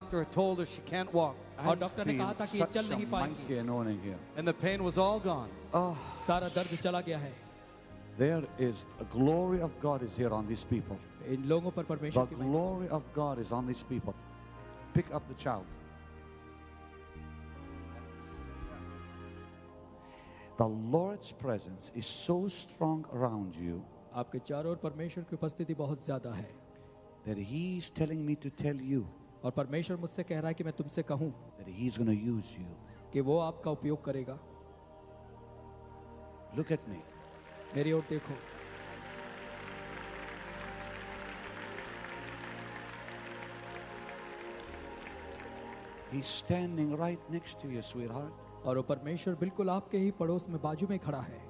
doctor had told her she can't walk. और doctor ने कहा था कि ये चल नहीं पाएंगी। mighty anointing here. And the pain was all gone. Oh, सारा दर्द चला गया है। there is the glory of God is here on these people. इन लोगों पर The परमेश्वर की महिमा। glory of God is on these people. Pick up the child. The Lord's presence is so strong around you आपके चारों ओर परमेश्वर की उपस्थिति बहुत ज्यादा है that He is telling me to tell you और परमेश्वर मुझसे कह रहा है कि मैं तुमसे कहूं that He's going to use you. कि वो आपका उपयोग करेगा। Look at me. मेरी ओर देखो। He's standing right next to you, sweetheart. और वो परमेश्वर बिल्कुल आपके ही पड़ोस में बाजू में खड़ा है।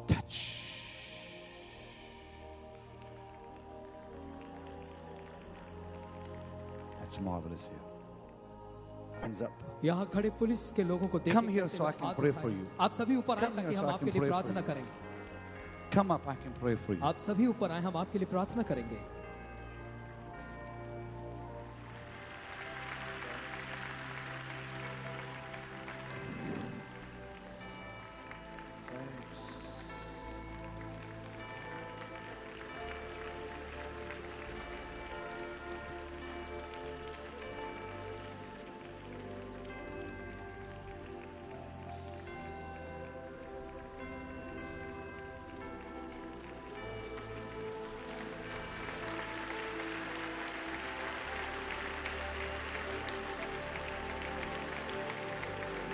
Touch. That's marvelous here. Hands up. यहाँ खड़े पुलिस के लोगों को Come here देखिए so I can हाथ pray उठाएं। for you. आप सभी ऊपर आए Come here ताकि so हम I आपके can लिए pray for प्रार्थना you. करें। Come up, I can pray for you. आप सभी ऊपर आए, हम आपके लिए प्रार्थना करेंगे।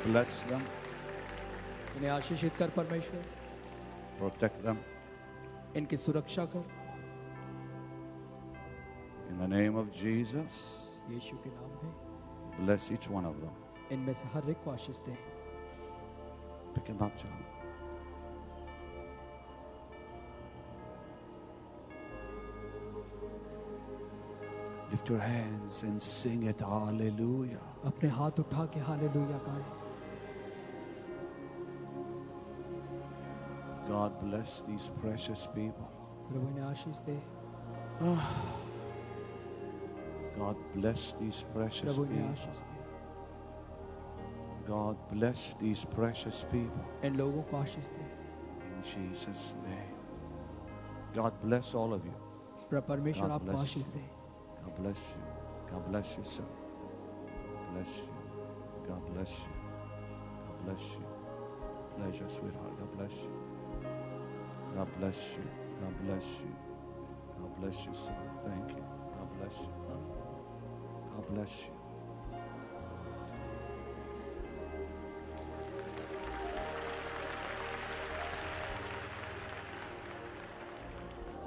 Bless them, इन्हें आशीषित कर परमेश्वर, protect them. इनकी सुरक्षा कर In the name of Jesus, यीशु के नाम में। bless each one of them. इनमें से हर एक को आशीष दे। Pick him up, child. Lift your hands and sing it. Hallelujah. अपने हाथ उठा के हालेलुया गाएं। God bless these precious people. प्रभु इन्हें आशीष दे। God bless these precious प्रभु इन्हें people. Ashish they. God bless these precious people. इन लोगों को आशीष दे। In Jesus' name. God bless all of you. परमेश्वर God आपको bless Ashish you. They. God bless you. God bless you, sir. Bless you. God bless you. God bless you. Pleasure, sweetheart. God bless you. God bless you. God bless you. God bless you, sir. Thank you. God bless you. God bless you.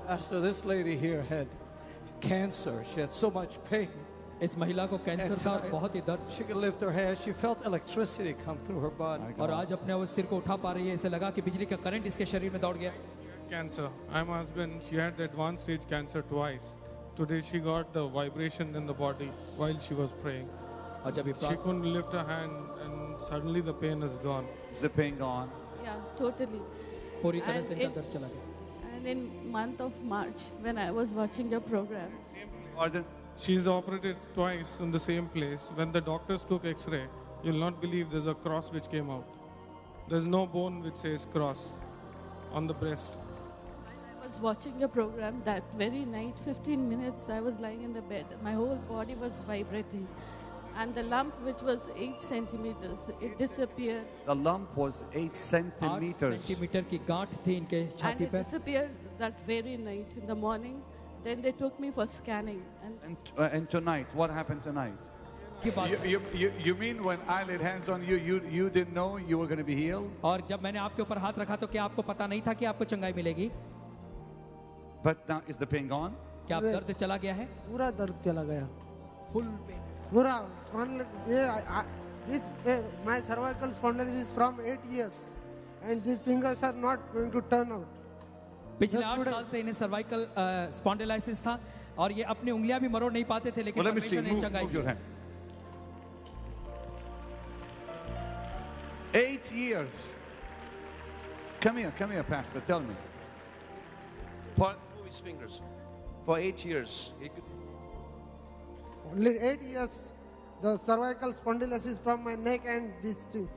Pastor, this lady here had cancer. She had so much pain. इस महिला को cancer And था और tonight, बहुत ही दर्द। she could lift her hands. She felt electricity come through her body. और आज अपने वो सिर को उठा पा रही है, इसे लगा कि बिजली का करंट इसके शरीर में दौड़ गया। Cancer. I'm husband. She had advanced stage cancer twice. Today she got the vibration in the body while she was praying. और जब ये She couldn't lift her hand and suddenly the pain is gone. Is the pain gone? Yeah, totally. पूरी तरह And से इनका it- दर्द चला गया। And in month of March, when I was watching your program, Pardon? She's operated twice in the same place. When the doctors took X-ray, you'll not believe there's a cross which came out. There's no bone which says cross on the breast. I was watching your program that very night, 15 minutes, I was lying in the bed. My whole body was vibrating. And the lump, which was 8 centimeters, it disappeared. The lump was 8 8 centimeters. Centimetre की गांठ थी इनके And छाती it पर। disappeared that very night in the morning. Then they took me for scanning. And tonight, what happened tonight? की बात You mean when I laid hands on you, you didn't know you were going to be healed? और जब मैंने आपके ऊपर हाथ रखा तो क्या आपको पता नहीं था कि आपको चंगाई मिलेगी? But now, is the pain gone? क्या अब दर्द चला गया है? पूरा दर्द चला गया फुल पेन। पूरा my cervical spondylitis is from 8 years and these fingers are not going to turn out. पिछले Just 8 today. साल से इन्हें सर्वाइकल स्पॉन्डिलाइसिस था और ये अपनी उंगलियां भी मरोड़ नहीं पाते थे, लेकिन Well, let me see. परमेश्वर ने चंगाई Move your the. hand. 8 years. Come here, Pastor. Tell me. Who is his fingers. For 8 years. He could, Only 8 years, the cervical spondylosis from my neck and these things.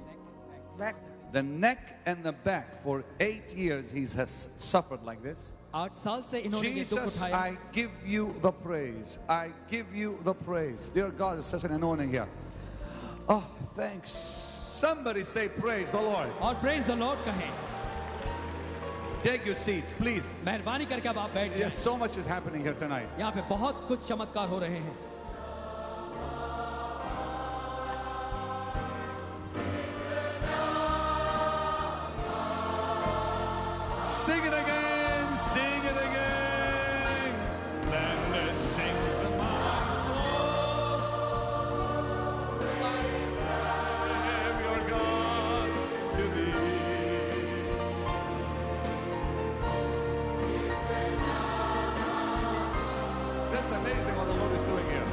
Back. the neck and the back, for 8 years he has suffered like this. 8 साल से इन्होंने ये दुख Jesus, उठाया. I give you the praise. I give you the praise. Dear God, there's such an anointing here. Oh, thanks. Somebody say praise the Lord. और praise the Lord कहें. Take your seats, please. मेहरबानी करके अब आप बैठ जाएं. Yes, so much is happening here tonight. यहाँ पे बहुत कुछ चमत्कार हो रहे हैं. Sing it again, sing it again. Then it sings in my soul. I am your God to thee. That's amazing what the Lord is doing here.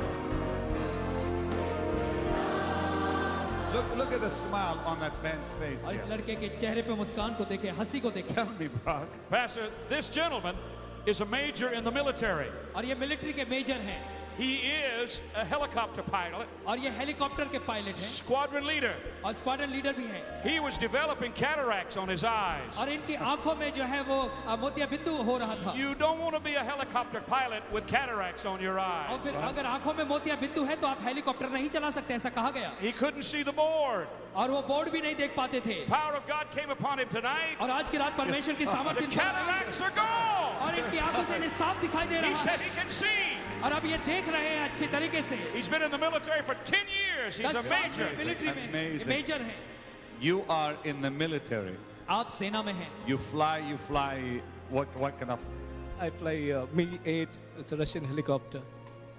Look at the smile on that man's face और इस here. लड़के के चेहरे पे मुस्कान को देखें, हंसी को देखें. Tell me, Brock. Pastor, this gentleman is a major in the military. और ये मिलिट्री के मेजर हैं. He is a helicopter pilot, और ये हेलीकॉप्टर के पायलट हैं. squadron leader. और स्क्वाड्रन लीडर भी हैं. He was developing cataracts on his eyes. और इनकी आंखों में जो है वो मोतिया बिंदु हो रहा था. You don't want to be a helicopter pilot with cataracts on your और eyes. फिर अगर आंखों में मोतिया बिंदु है तो आप हेलीकॉप्टर नहीं चला सकते, ऐसा कहा गया. He couldn't see the board. और वो बोर्ड भी नहीं देख पाते थे. Power of God came upon him tonight. और आज की रात परमेश्वर की सामर्थ्य The इन पर आई. cataracts are gone. और इनकी आंखों से इन्हें साफ दिखाई दे He रहा said है. he can see. और अब ये देख रहे हैं अच्छी तरीके से. He's been in the military for 10 years. He's 10 a साल major. से मिलिट्री में Amazing. मेजर हैं. You are in the military. आप सेना में हैं. You fly. What kind of? I fly Mi-8. It's a Russian helicopter.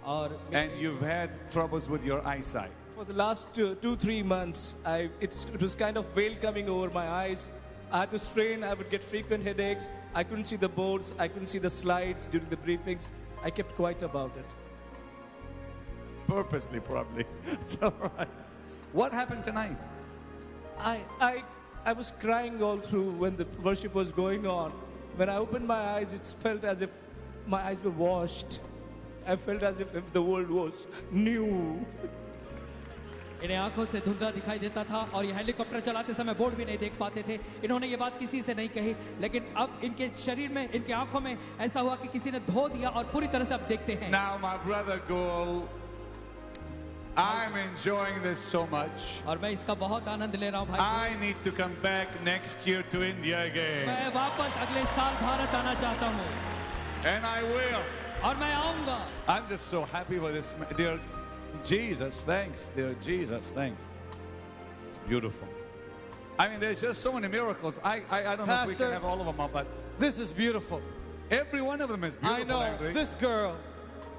और And you've had troubles with your eyesight. For the last 2-3 months, it was kind of veil coming over my eyes. I had to strain. I would get frequent headaches. I couldn't see the boards. I couldn't see the slides during the briefings. I kept quiet about it. Purposely, probably. It's all right. What happened tonight? I was crying all through when the worship was going on. When I opened my eyes, it felt as if my eyes were washed. I felt as if the world was new. इन्हें आंखों से धुंधला दिखाई देता था और ये helicopter चलाते समय बोर्ड भी नहीं देख पाते थे. इन्होंने ये बात किसी से नहीं कही, लेकिन अब इनके शरीर में, इनके आंखों में ऐसा हुआ कि किसी ने धो दिया और पूरी तरह से अब देखते हैं. Now, my brother Gul, I'm enjoying this so much. और मैं इसका बहुत आनंद ले रहा हूँ भाई. I need to come back next year to India again. मैं वापस अगले साल भारत आना चाहता हूँ. And I will. और मैं आऊंगा. I'm just so happy with this. Dear Jesus, thanks. Dear Jesus, thanks. It's beautiful. I mean, there's just so many miracles. I don't know if we Pastor, can have all of them up, but This is beautiful. every one of them is beautiful. I know Henry. this girl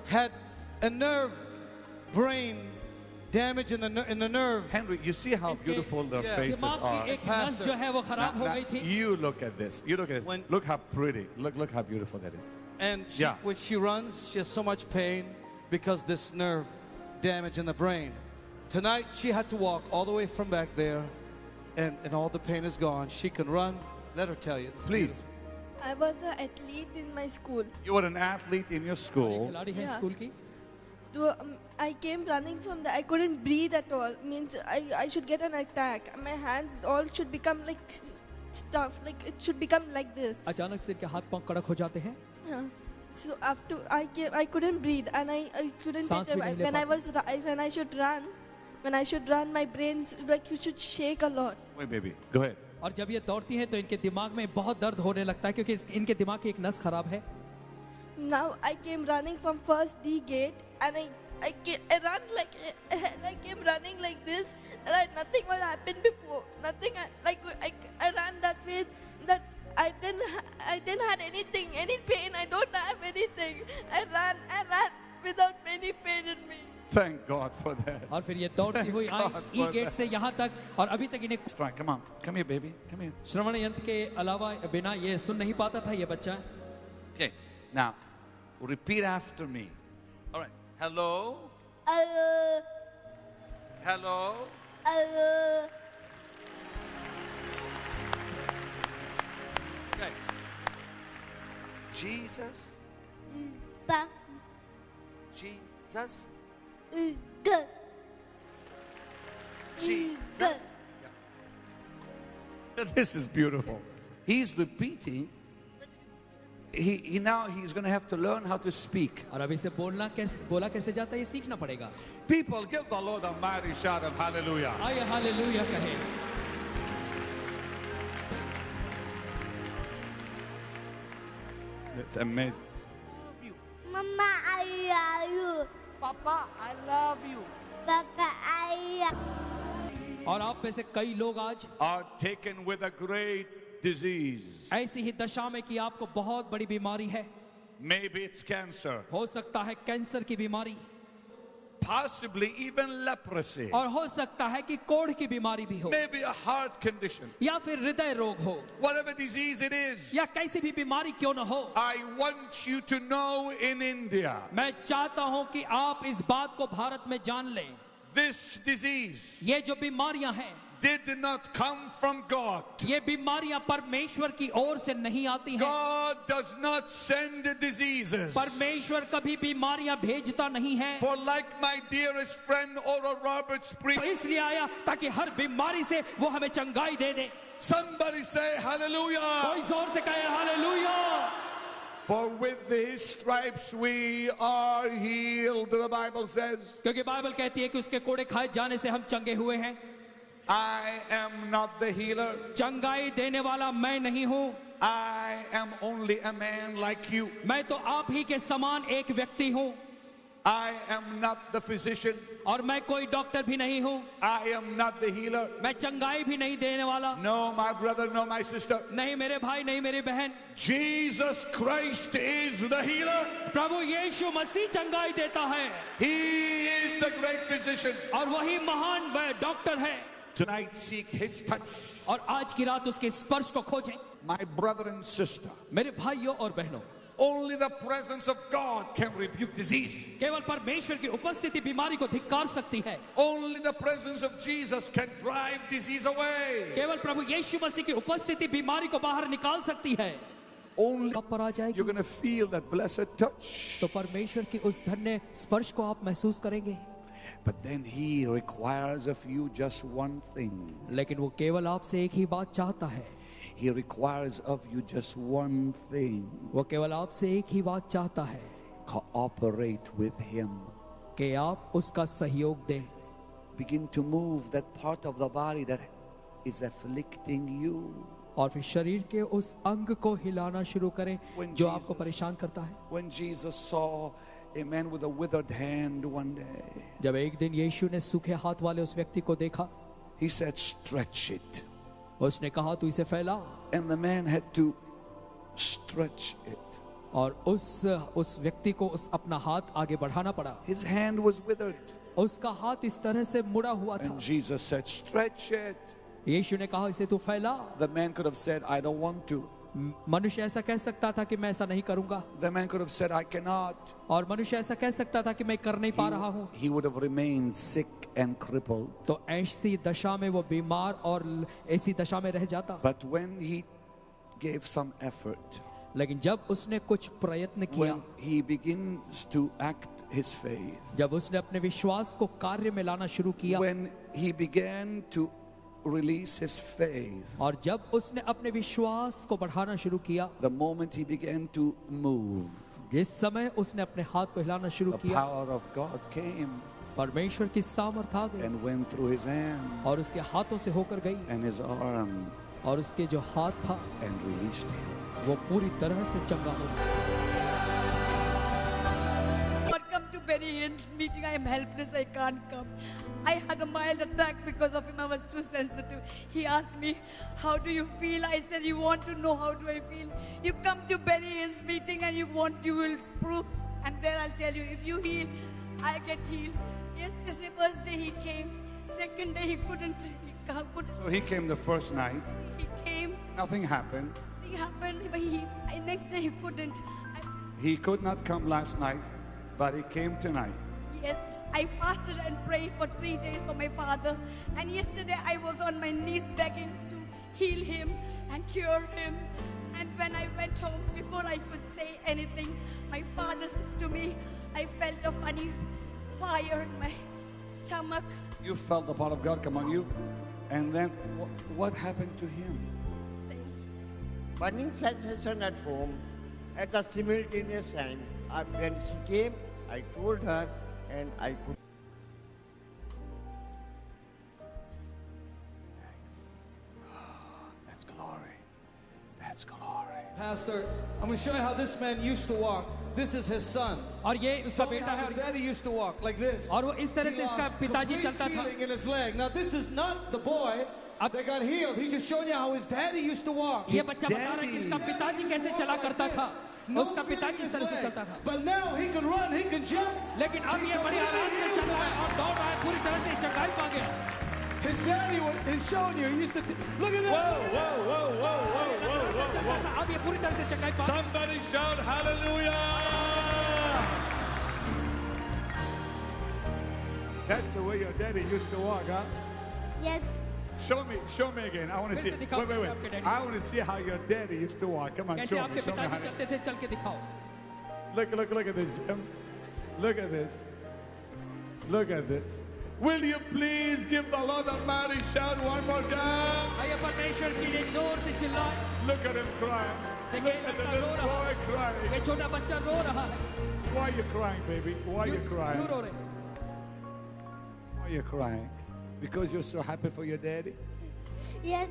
had a nerve, brain damage in the nerve. Henry, you see how इसके beautiful their Yeah. faces दिमाग की are. एक नस Pastor, जो है वो खराब हो Now, गई थी. you look at this. You look at this. When- Look how pretty. Look how beautiful that is. And Yeah. when she runs, she has so much pain because this nerve damage in the brain. Tonight, she had to walk all the way from back there, and all the pain is gone. She can run. Let her tell you. This is Please. I was an athlete in my school. You were an athlete in your school. खिलाड़ी है Yeah. School की. So, I came running from there. I couldn't breathe at all. Means I should get an attack. My hands all should become like stuff. Like it should become like this. अचानक से इनके हाथ पांव कड़क हो जाते हैं. Yeah. So after I couldn't breathe and I couldn't सांस भी नहीं ले when I पाते. was when I should run my brains like you should shake a lot. Wait, baby. Go ahead. और जब ये दौड़ती हैं तो इनके दिमाग में बहुत दर्द होने लगता है क्योंकि इनके दिमाग की एक नस खराब है. Now I came running from first D gate and I ran like I came running like this and nothing was happened before. Nothing I ran that way that I didn't have anything, any pain. I don't have anything. I ran without any pain in me. Thank God for that. और फिर ये दौड़ती हुई आई God ई for get that. से यहाँ तक और अभी तक इन्हें Strong. Come on. Come here, baby. Come here. श्रवण यंत्र के अलावा बिना ये सुन नहीं पाता था ये बच्चा. Okay. Now, repeat after me. All right. Hello. Hello. Okay. Jesus, Jesus. Good. Jesus. This is beautiful. He's repeating. He's going to have to learn how to speak. और अब इसे बोला कैसे जाता है ये सीखना पड़ेगा. People, give the Lord a mighty shout of hallelujah. आइए हालेलुया कहें. It's amazing. Mama, I love you. Papa, I love you. Papa, I love और आप में से कई लोग आज Are taken with a great disease. ऐसी ही दशा में कि आपको बहुत बड़ी बीमारी है. Maybe it's cancer. हो सकता है कैंसर की बीमारी. Possibly even leprosy. और हो सकता है कि कोढ़ की बीमारी भी हो. Maybe a heart condition. या फिर हृदय रोग हो. Whatever disease it is. या कैसी भी बीमारी क्यों न हो. I want you to know in India. मैं चाहता हूं कि आप इस बात को भारत में जान लें. This disease ये जो बीमारियां हैं did not come from God. ये बीमारियां परमेश्वर की ओर से नहीं आती हैं. God does not send diseases. परमेश्वर कभी बीमारियां भेजता नहीं है. For like my dearest friend Oral Roberts preached. इसलिए आया ताकि हर बीमारी से वो हमें चंगाई दे दे. Somebody say hallelujah. कोई जोर से कहे hallelujah. For with his stripes we are healed, the Bible says. क्योंकि बाइबल कहती है कि उसके कोड़े खाए जाने से हम चंगे हुए हैं. I am not the healer. चंगाई देने वाला मैं नहीं हूँ. I am only a man like you. मैं तो आप ही के समान एक व्यक्ति हूँ. I am not the physician. और मैं कोई डॉक्टर भी नहीं हूँ. I am not the healer. मैं चंगाई भी नहीं देने वाला. No, my brother, no, my sister. नहीं मेरे भाई, नहीं मेरी बहन. Jesus Christ is the healer. प्रभु यीशु मसीह चंगाई देता है. He is the great physician. और वही महान वह डॉक्टर है. Tonight seek his touch. और आज की रात उसके स्पर्श को खोजें. My brother and sister. मेरे भाइयों और बहनों. Only the presence of God can rebuke disease. केवल परमेश्वर की उपस्थिति बीमारी को धिक्कार सकती है. Only the presence of Jesus can drive disease away. केवल प्रभु यीशु मसीह की उपस्थिति बीमारी को बाहर निकाल सकती है. Only पर आ जाएगी. you're going to feel that blessed touch. तो परमेश्वर की उस धन्य स्पर्श को आप महसूस करेंगे. But then he requires of you just one thing. लेकिन वो केवल आपसे एक ही बात चाहता है. He requires of you just one thing. वो केवल आपसे एक ही बात चाहता है. Cooperate with him. कि आप उसका सहयोग दें. Begin to move that part of the body that is afflicting you. और फिर शरीर के उस अंग को हिलाना शुरू करें जो आपको परेशान करता है. When Jesus saw a man with a withered hand one day, जब एक दिन यीशु ने सूखे हाथ वाले उस व्यक्ति को देखा, he said, stretch it. उसने कहा तू इसे फैला. And the man had to stretch it. और उस व्यक्ति को अपना हाथ आगे बढ़ाना पड़ा. His hand was withered. उसका हाथ इस तरह से मुड़ा हुआ था. And Jesus said, stretch it. यीशु ने कहा इसे तू फैला. The man could have said, I don't want to. मनुष्य ऐसा कह सकता था कि मैं ऐसा नहीं करूंगा. The man could have said, I cannot. और मनुष्य ऐसा कह सकता था कि मैं कर नहीं पा रहा हूँ. He would have remained sick and crippled. तो ऐसी दशा में वो बीमार और ऐसी दशा में रह जाता. But when he gave some effort, लेकिन जब उसने कुछ प्रयत्न किया, when he begins to act his faith, जब उसने अपने विश्वास को कार्य में लाना शुरू किया, when he began to release his faith, और जब उसने अपने विश्वास को बढ़ाना शुरू किया, the moment he began to move, जिस समय उसने अपने हाथ को हिलाना शुरू the किया, power of God came परमेश्वर की सामर्थ आ गई and went through his hand और उसके हाथों से होकर गई, and his arm और उसके जो हाथ था and released him. वो पूरी तरह से चंगा हो गया. Come to Benny Hinn's meeting. I am helpless. I can't come. I had a mild attack because of him. I was too sensitive. He asked me, how do you feel? I said, you want to know how do I feel? You come to Benny Hinn's meeting and you will prove. And there I'll tell you, if you heal, I get healed. Yesterday, first day he came. Second day he couldn't. So he came the first night. He came. Nothing happened. Nothing happened. But next day he couldn't. He could not come last night, but he came tonight. Yes, I fasted and prayed for 3 days for my father. And yesterday I was on my knees begging to heal him and cure him. And when I went home, before I could say anything, my father said to me, I felt a funny fire in my stomach. You felt the power of God come on you. And then what happened to him? Burning sensation at home at the simultaneous time. When she came, I told her and I could. That's glory. That's glory. Pastor, I'm going to show you how this man used to walk. This is his son. और ये उसका Show me बेटा how है his daddy used to walk like this. और वो इस तरह He से इसका lost पिताजी complete चलता था feeling in his leg. Now this is not the boy that got healed. He's just showing you how his daddy used to walk. ये बच्चा बता रहा है कि इसका पिताजी कैसे चला करता था उसका पिताजी इस तरह से चलता था But now he can run, he can jump. लेकिन अब ये बड़ी आराम से चल रहा है और दौड़ रहा है पूरी तरह से चंगाई पा गया His daddy is showing you. He used to look at that. वhoa. अब ये पूरी तरह से चंगाई पा Somebody shout hallelujah. That's the way your daddy used to walk, huh? Yes. Show me again. I want to see. Wait. I want to see how your daddy used to walk. Come on, कैसे show me. आपके Show me पिताजी how. चलते थे चल के दिखाओ Look at this, Jim. Look at this. Look at this. Will you please give the Lord a mighty shout one more time? आइए परमेश्वर के लिए जोर से चिल्लाएं Look at him crying. Look at the little boy crying. ये छोटा बच्चा रो रहा है Why are you crying, baby? Why are you crying? क्यों रो रहे Why are you crying? Because you're so happy for your daddy? Yes.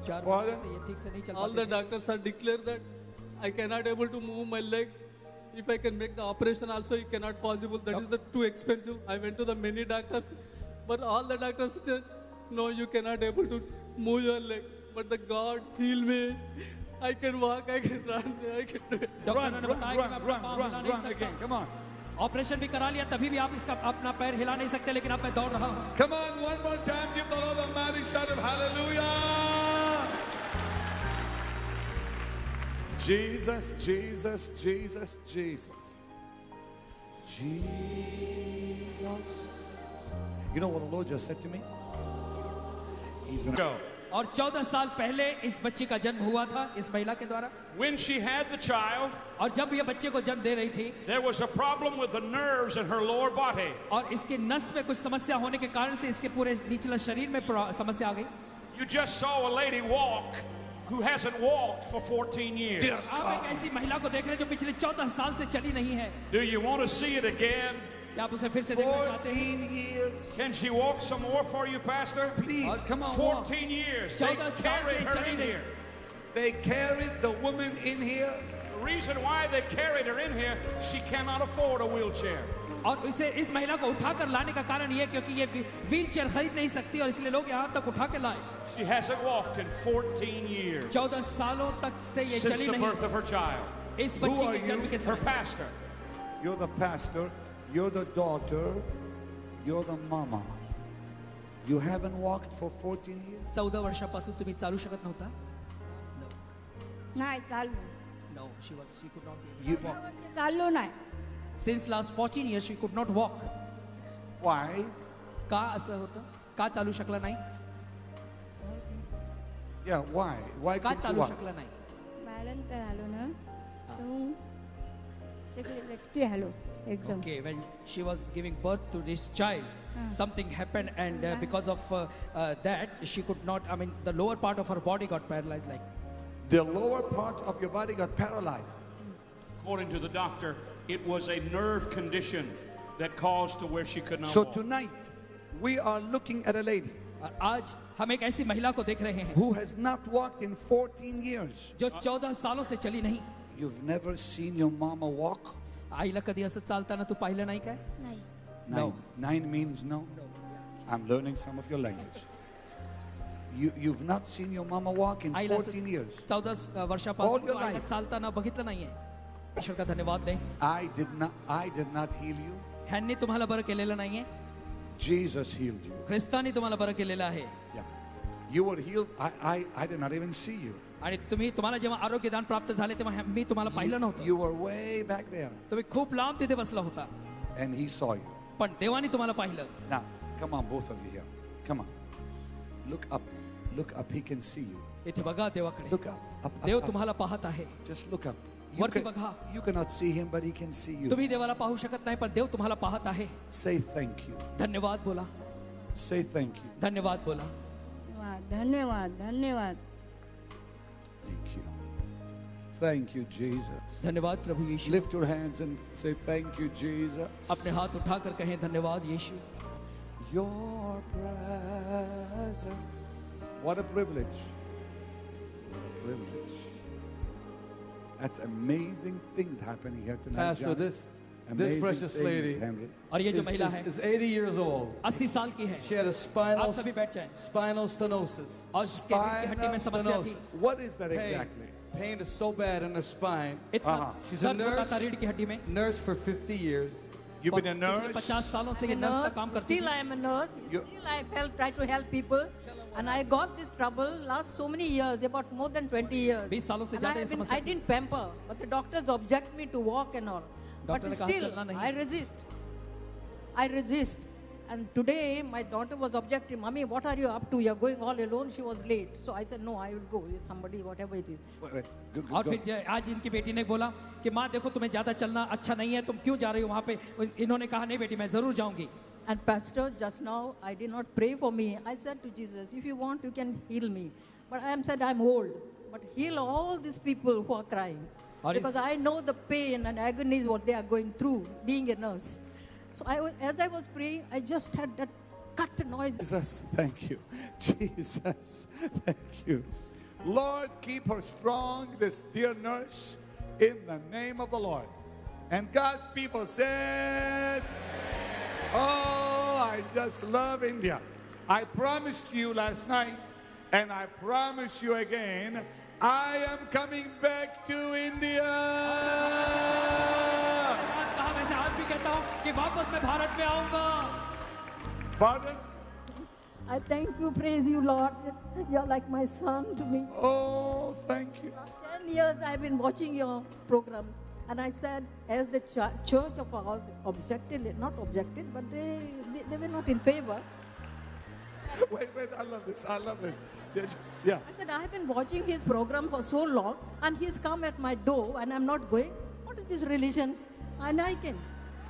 चार Father? महीने से ये ठीक से नहीं चल All the पाते थे। doctors have declared that I cannot able to move my leg. If I can make the operation also, it cannot possible. That is the too expensive. I went to the many doctors, but all the doctors said, no, you cannot able to move your leg. But the God heal me. I can walk, I can run, I can do it. डॉक्टरों ने बताया कि मैं अपना पाँव हिला नहीं सकता again. Come on. ऑपरेशन भी करा लिया तभी भी आप इसका अपना पैर हिला नहीं सकते लेकिन अब मैं दौड़ रहा हूँ Come on, one more time. Give the Lord a mighty shout of hallelujah. Jesus, Jesus, Jesus, Jesus. Jesus. You know what the Lord just said to me? He's going to और 14 साल पहले इस बच्चे का जन्म हुआ था इस महिला के द्वारा When she had the child, और जब ये बच्चे को जन्म दे रही थी there was a problem with the nerves in her lower body. और इसके नस में कुछ समस्या होने के कारण से इसके पूरे निचला शरीर में समस्या आ गई You just saw a lady walk who hasn't walked for 14 years. आप एक ऐसी महिला को देख रहे हैं जो पिछले 14 साल से चली नहीं है Do you want to see it again? क्या आप उसे फिर से देखना चाहते हैं 14 years. Can she walk some more for you, Pastor? Please, come on. 14 years. They 14 साल carried से her चली in नहीं here. They carried the woman in here. The reason why they carried her in here, she cannot afford a wheelchair. और इसे इस महिला को उठाकर लाने का कारण ये क्योंकि ये व्हील चेयर खरीद नहीं सकती और इसलिए लोग यहाँ तक उठा के लाए She hasn't walked in 14 years 14 सालों तक से ये since चली the birth नहीं of her child. इस बच्ची के जन्म के Her समय pastor. You're the pastor. You're the daughter. You're the mama. You haven't walked for 14 years. 14 वर्षापासून तुम्ही चालू शकत नव्हता नाही चालू No, she could not be You, चाललो नाही Since last 14 years she could not walk. why? का असं होतं का चालू शकला नाही Yeah, why? Why का couldn't you चालू walk? शकला नाही बॅलन्स झालो ना तर हॅलो एकदम Okay, when she was giving birth to this child, something happened, and because of that, she could not. I mean, the lower part of her body got paralyzed. Like The lower part of your body got paralyzed. According to the doctor, it was a nerve condition that caused to where she could not So walk. tonight, we are looking at a lady आज हम एक ऐसी महिला को देख रहे हैं who has not walked in 14 years. जो 14 सालों से चली नहीं. You've never seen your mama walk? आईला कधी असं चालताना तू पाहिलं नाही काय? नाही. No. Nine means no. I'm learning some of your language. You've not seen your mama walk in आईला 14 years. 14 All वर्षापासून your तू आईला life. चालताना बघितलं नाहीये. ईश्वर का धन्यवाद दे. I did not heal you. ह्यांनी तुम्हाला बरं केलेलं नाहीये. Jesus healed you. ख्रिस्तानी तुम्हाला बरं केलेलं आहे. Yeah. You were healed. I did not even see you. आणि तुम्हाला जेव्हा आरोग्यदान प्राप्त झाले तेव्हा मी तुम्हाला पाहिलं नव्हतं. You were way back there. तुम्ही खूप लांब तिथे बसला होता. And he saw you. पण देवानी तुम्हाला पाहिलं. Now, come on, both of you here. Come on. Look up. Look up. He can see you. इथे बघा देवाकडे. Look up. Up, देव up, up. तुम्हाला पाहत आहे. Just look up. वरती बघा. You cannot see him, but he can see you. तुम्ही देवाला पाहू शकत नाही पण देव तुम्हाला पाहत आहे. Say thank you. धन्यवाद बोला. Say thank you. धन्यवाद बोला. धन्यवाद धन्यवाद. Thank you. Thank you, Jesus. धन्यवाद प्रभु यीशु. Lift your hands and say thank you, Jesus. अपने हाथ उठाकर कहें धन्यवाद यीशु. Your presence. What a privilege. What a privilege. That's amazing things happening here tonight. Pastor, Johnny. this Amazing precious things, lady Henry. और ये जो महिला है is 80 years old. 80 साल की है. She had a आप सभी बैठ जाएं. spinal stenosis. और इसके रीढ़ की हड्डी में समस्या थी. What is that Pain. exactly? Pain is so bad in her spine. इतना She's a दर्द होता nurse. था रीढ़ की हड्डी में. Nurse for 50 years. You've been a पिछले nurse? 50 सालों से ये A नर्स का nurse, काम करती still थी. I am a nurse. Still I try to help people. And I got this trouble last so many years, about more than 20 years. 20 सालों से And ज्यादा ये समस्या I didn't pamper, but the doctors object me to walk and all. But doctor ने कहा still, चलना नहीं. I resist. I resist. And today, my daughter was objecting, Mommy, what are you up to? You're going all alone. She was late. So I said, no, I will go with somebody, whatever it is. Wait. और फिर आज इनकी बेटी ने बोला कि माँ देखो तुम्हें ज्यादा चलना अच्छा नहीं है तुम क्यों जा रही हो वहाँ पे. इन्होंने कहा नहीं बेटी मैं जरूर जाऊंगी. And Pastor, just now, I did not pray for me. I said to Jesus, if you want, you can heal me. But I am said I'm old. But heal all these people who are crying. Because I know the pain and agonies what they are going through, being a nurse. So as I was praying, I just had that cut noise. Jesus, thank you. Jesus, thank you. Lord, keep her strong, this dear nurse, in the name of the Lord. And God's people said, oh, I just love India. I promised you last night, and I promise you again, I am coming back to India. Pardon? I thank you, praise you, Lord. You're like my son to me. Oh, thank you. 10 years I've been watching your programs. And I said, as the church of ours objected, not objected, but they were not in favor. Wait, I love this. Yeah. I said, I have been watching his program for so long, and he's come at my door, and I'm not going. What is this religion? And I came.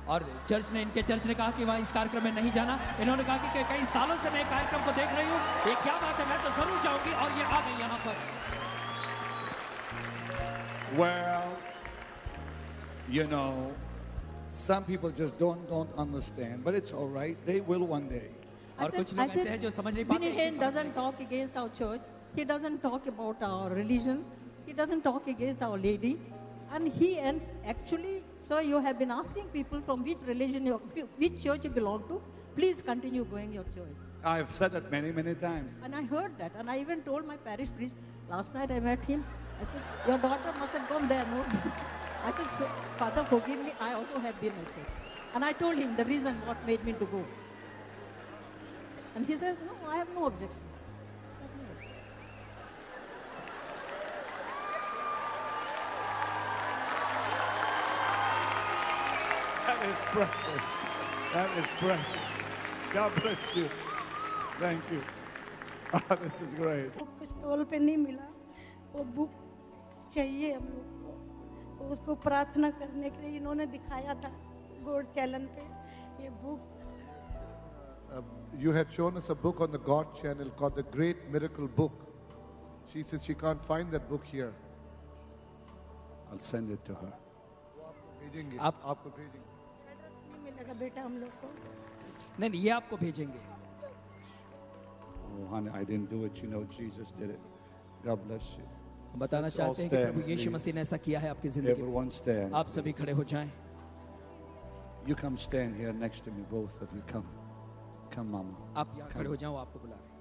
और इनके church ने कहा कि वहाँ इस कार्यक्रम में नहीं जाना. इन्होंने कहा कि कई सालों से मैं कार्यक्रम को देख रही हूँ. ये क्या बात है मैं तो जरूर जाऊंगी और ये आ गई यहाँ पर. Well, you know, some people just don't understand, but it's all right. They will one day. और कुछ लोग ऐसे हैं जो समझ नहीं पाते. Vinny Hayne doesn't talk against our church. He doesn't talk about our religion. He doesn't talk against our lady. And actually, sir, you have been asking people from which religion, which church you belong to. Please continue going your church. I've said that many, many times. And I heard that. And I even told my parish priest, last night I met him. I said, your daughter must have gone there, no? I said, Father, forgive me. I also have been at church. And I told him the reason what made me to go. And he says, no, I have no objection. That is precious. That is precious. God bless you. Thank you. Oh, this is great. Stall पे नहीं मिला. वो book चाहिए हम लोग को. उसको प्रार्थना करने के लिए इन्होंने दिखाया था गॉड चैनल पे ये book. You had shown us a book on the God channel called The Great Miracle Book. She says she can't find that book here. I'll send it to her. आपको भेजेंगे. Address नहीं मिलेगा बेटा हम लोग को. नहीं ये आपको भेजेंगे. Oh, honey, I didn't do it. You know, Jesus did it. God bless you. बताना Let's all चाहते हैं कि stand, प्रभु यीशु please. मसीह ने ऐसा किया है आपकी जिंदगी Everyone में. stand. आप सभी खड़े हो जाएं. You come stand here next to me, both of you. Come, Mama. आप यहाँ Come. खड़े हो जाओ आपको बुला रहे हैं.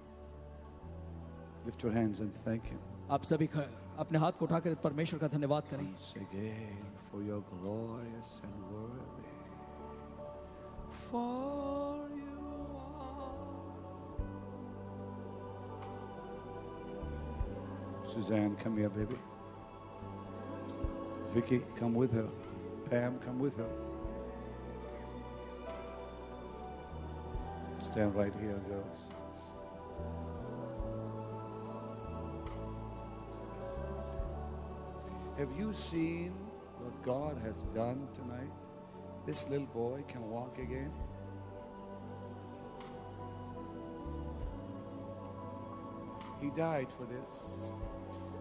Lift your hands and thank Him. आप सभी अपने हाथ को उठाकर परमेश्वर का धन्यवाद करें. Once again, for your glorious and worthy. For you are. Suzanne, come here, baby. Vicky, come with her. Pam, come with her. Stand right here, girls. Have you seen what God has done tonight? This little boy can walk again. He died for this.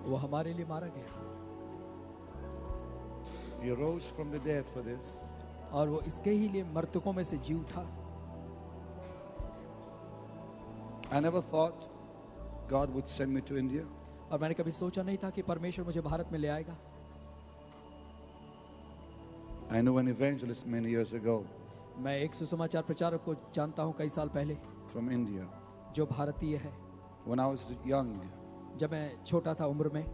वो हमारे लिए मारा गया He rose from the dead for this. और वो इसके ही लिए मृतकों में से जी उठा. I never thought God would send me to India. और मैंने कभी सोचा नहीं था कि परमेश्वर मुझे भारत में ले आएगा. I knew an evangelist many years ago मैं एक सुसमाचार प्रचारक को जानता हूँ कई साल पहले from India. जो भारतीय है. When I was young, जब मैं छोटा था उम्र में,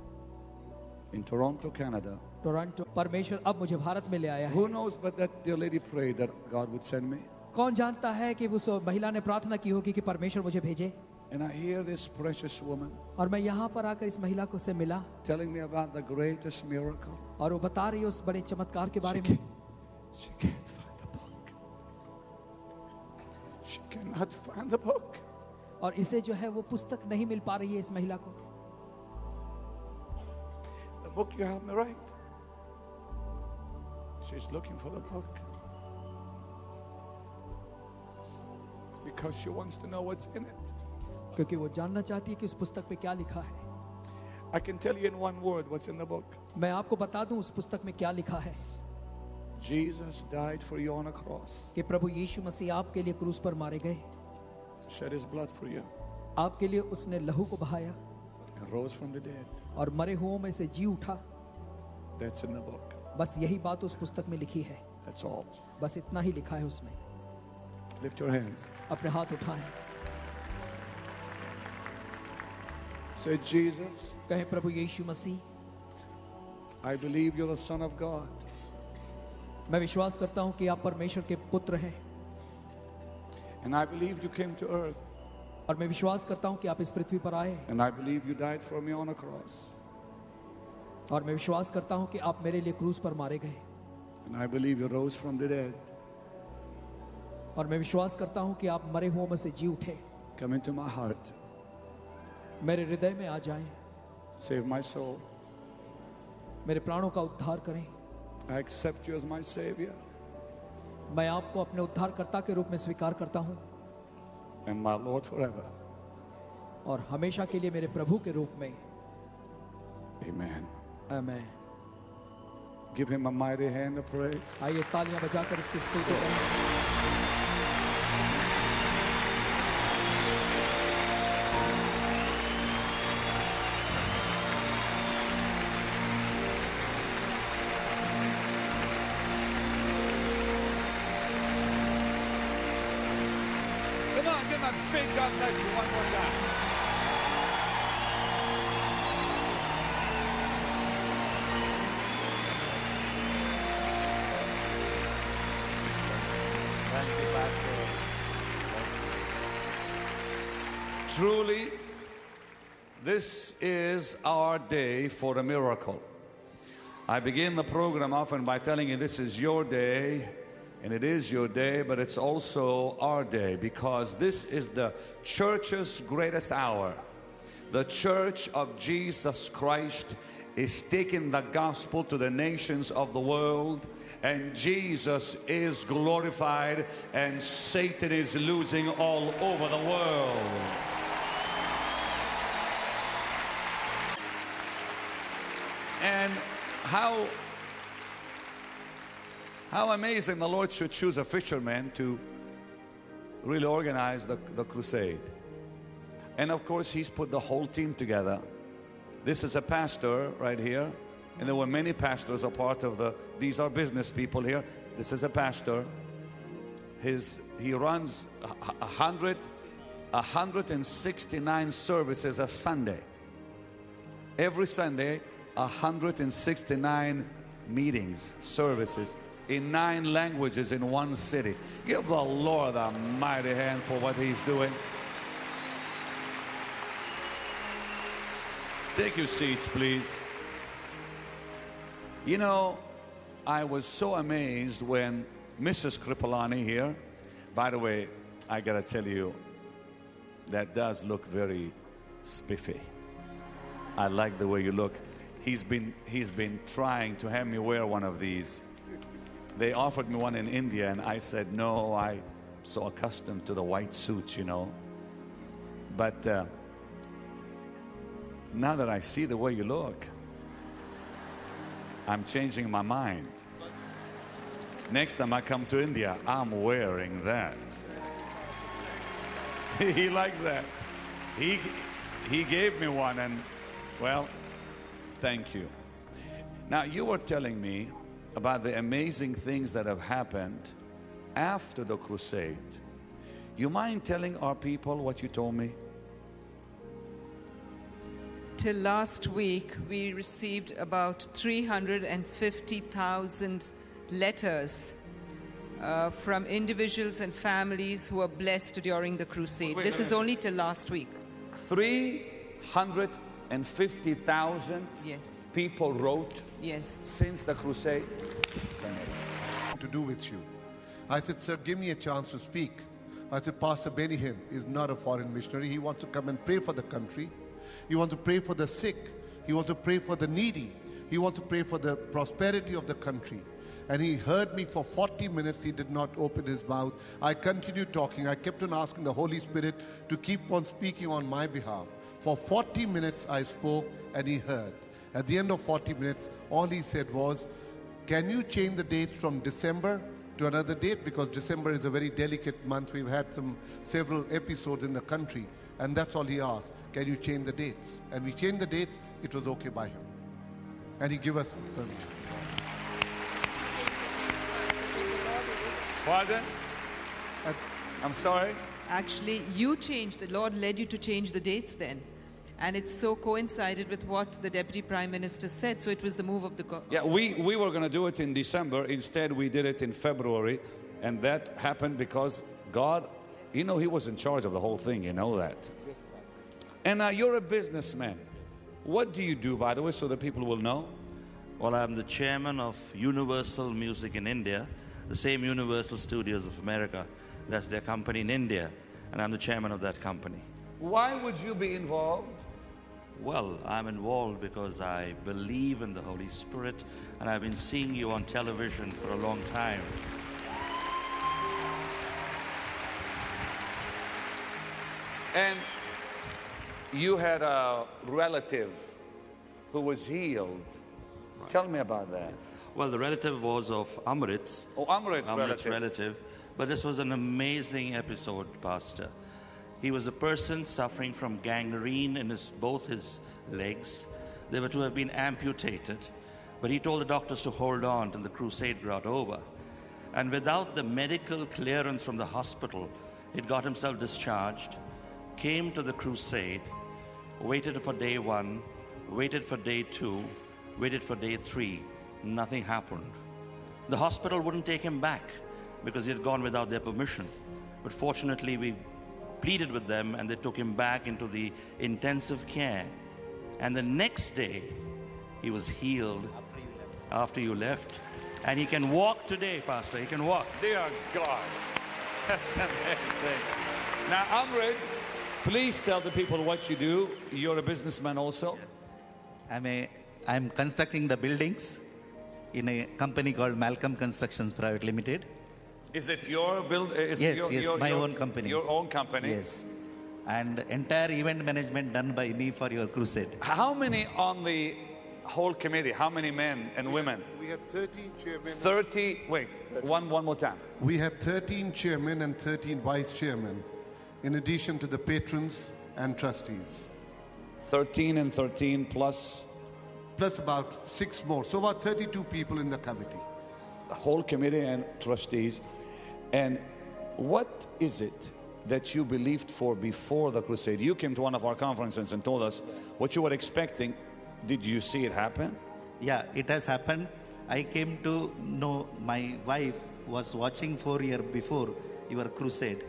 in Toronto, Canada. टोरंटो, परमेश्वर अब मुझे भारत में ले आया है. Who knows but that dear lady prayed that God would send me? कौन जानता है कि उस महिला ने प्रार्थना की होगी कि परमेश्वर मुझे भेजे. And I hear this precious woman और मैं यहाँ पर आकर इस महिला को से मिला. telling me about the greatest miracle. और वो बता रही है उस बड़े चमत्कार के बारे में. She can't find the book. She cannot find the book. और इसे जो है वो पुस्तक नहीं मिल पा रही है इस महिला को. The book you helped me write. She's looking for the book because she wants to know what's in it. क्योंकि वो जानना चाहती है कि उस पुस्तक में क्या लिखा है. I can tell you in one word what's in the book. मैं आपको बता दूं उस पुस्तक में क्या लिखा है. Jesus died for you on a cross. कि प्रभु यीशु मसीह आपके लिए क्रूस पर मारे गए. Shed his blood for you. आपके लिए उसने लहू को बहाया. And rose from the dead. और मरे हुओं में से जी उठा. That's in the book. बस यही बात उस पुस्तक में लिखी है. That's all. बस इतना ही लिखा है उसमें. Lift your hands. अपने हाथ उठाएं. Say, Jesus, कहें प्रभु यीशु मसीह, I believe you're the Son of God. मैं विश्वास करता हूं कि आप परमेश्वर के पुत्र हैं. And I believe you came to earth. और मैं विश्वास करता हूं कि आप इस पृथ्वी पर आए. And I believe you died for me on a cross. और मैं विश्वास करता हूं कि आप मेरे लिए क्रूस पर मारे गए. And I believe you rose from the dead. और मैं विश्वास करता हूं कि आप मरे हुओं में से जी उठे. Come into my heart. मेरे हृदय में आ जाएं. Save my soul. मेरे प्राणों का उद्धार करें. I accept you as my Savior. मैं आपको अपने उद्धारकर्ता के रूप में स्वीकार करता हूं. And my Lord forever. और हमेशा के लिए मेरे प्रभु के रूप में. Amen. Amen. Give him a mighty hand of praise. आइए तालियां बजाकर इसकी स्तुति करें. Come on, give him a big God bless you one more time. Thank you, Pastor. Truly, this is our day for a miracle. I begin the program often by telling you this is your day. And it is your day, but it's also our day because this is the church's greatest hour. The church of Jesus Christ is taking the gospel to the nations of the world, and Jesus is glorified, and Satan is losing all over the world. And how amazing the Lord should choose a fisherman to really organize the crusade. And of course, he's put the whole team together. This is a pastor right here. And there were many pastors a part of these are business people here. This is a pastor. He runs 169 services a Sunday. Every Sunday, 169 meetings, services in 9 languages in one city. Give the Lord a mighty hand for what he's doing. Take your seats, please. You know, I was so amazed when Mrs. Kripalani here, by the way, I gotta tell you, that does look very spiffy. I like the way you look. he's been trying to have me wear one of these. They offered me one in India, and I said no. I'm so accustomed to the white suits, you know. But now that I see the way you look, I'm changing my mind. Next time I come to India, I'm wearing that. He likes that. He gave me one, and well, thank you. Now, you were telling me about the amazing things that have happened after the crusade. You mind telling our people what you told me? Till last week, we received about 350,000 letters from individuals and families who were blessed during the crusade. This is only till last week. 350,000 yes. people wrote since the crusade. To do with you. I said, sir, give me a chance to speak. I said, Pastor Benny Hinn is not a foreign missionary. He wants to come and pray for the country. He wants to pray for the sick. He wants to pray for the needy. He wants to pray for the prosperity of the country. And he heard me for 40 minutes. He did not open his mouth. I continued talking. I kept on asking the Holy Spirit to keep on speaking on my behalf. For 40 minutes I spoke, and he heard. At the end of 40 minutes, all he said was, can you change the dates from December to another date? Because December is a very delicate month. We've had several episodes in the country. And that's all he asked. Can you change the dates? And we changed the dates. It was okay by him. And he gave us permission. Pardon? I'm sorry? Actually, you changed. The Lord led you to change the dates then. And it so coincided with what the Deputy Prime Minister said. So it was the move of the God. Yeah, we were going to do it in December. Instead, we did it in February. And that happened because God, you know, he was in charge of the whole thing. You know that. And you're a businessman. What do you do, by the way, so that people will know? Well, I'm the chairman of Universal Music in India, the same Universal Studios of America. That's their company in India. And I'm the chairman of that company. Why would you be involved? Well, I'm involved because I believe in the Holy Spirit, and I've been seeing you on television for a long time. And you had a relative who was healed. Right. Tell me about that. Well, the relative was of Amrit's. Oh, Amrit's relative. But this was an amazing episode, Pastor. He was a person suffering from gangrene in both his legs. They were to have been amputated, but he told the doctors to hold on till the crusade got over. And without the medical clearance from the hospital, he'd got himself discharged, came to the crusade, waited for day 1, waited for day 2, waited for day 3. Nothing happened. The hospital wouldn't take him back because he had gone without their permission. But fortunately, we pleaded with them, and they took him back into the intensive care. And the next day, he was healed after you left. And he can walk today, Pastor. He can walk. Dear God. That's amazing. Now, Amrit, please tell the people what you do. You're a businessman also. I'm constructing the buildings in a company called Malcolm Constructions Private Limited. Is it your build? Yes, my own company. Your own company? Yes. And entire event management done by me for your crusade. How many on the whole committee? How many men and women? We have 13 chairmen. 30, wait, one more time. We have 13 chairmen and 13 vice chairmen, in addition to the patrons and trustees. 13 and 13 plus? Plus about 6 more. So about 32 people in the committee. The whole committee and trustees. And what is it that you believed for before the crusade? You came to one of our conferences and told us what you were expecting. Did you see it happen? Yeah, it has happened. I came to know my wife was watching 4 years before your crusade.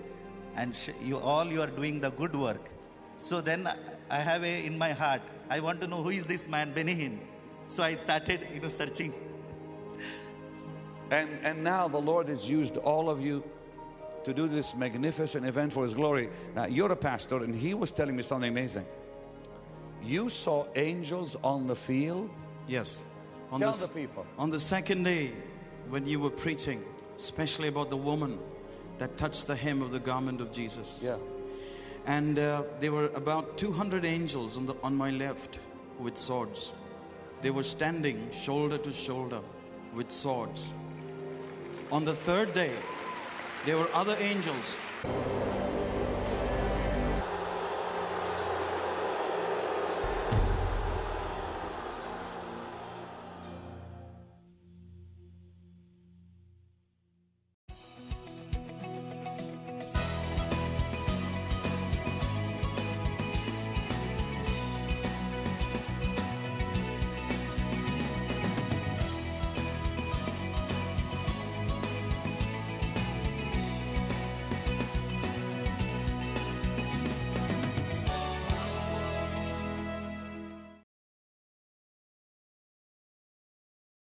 And you are doing the good work. So then I have in my heart, I want to know who is this man, Benny Hinn. So I started, searching. And now the Lord has used all of you to do this magnificent event for His glory. Now, you're a pastor, and he was telling me something amazing. You saw angels on the field? Yes. Tell the people. On the second day, when you were preaching, especially about the woman that touched the hem of the garment of Jesus. Yeah. And there were about 200 angels on my left with swords. They were standing shoulder to shoulder with swords. On the third day, there were other angels.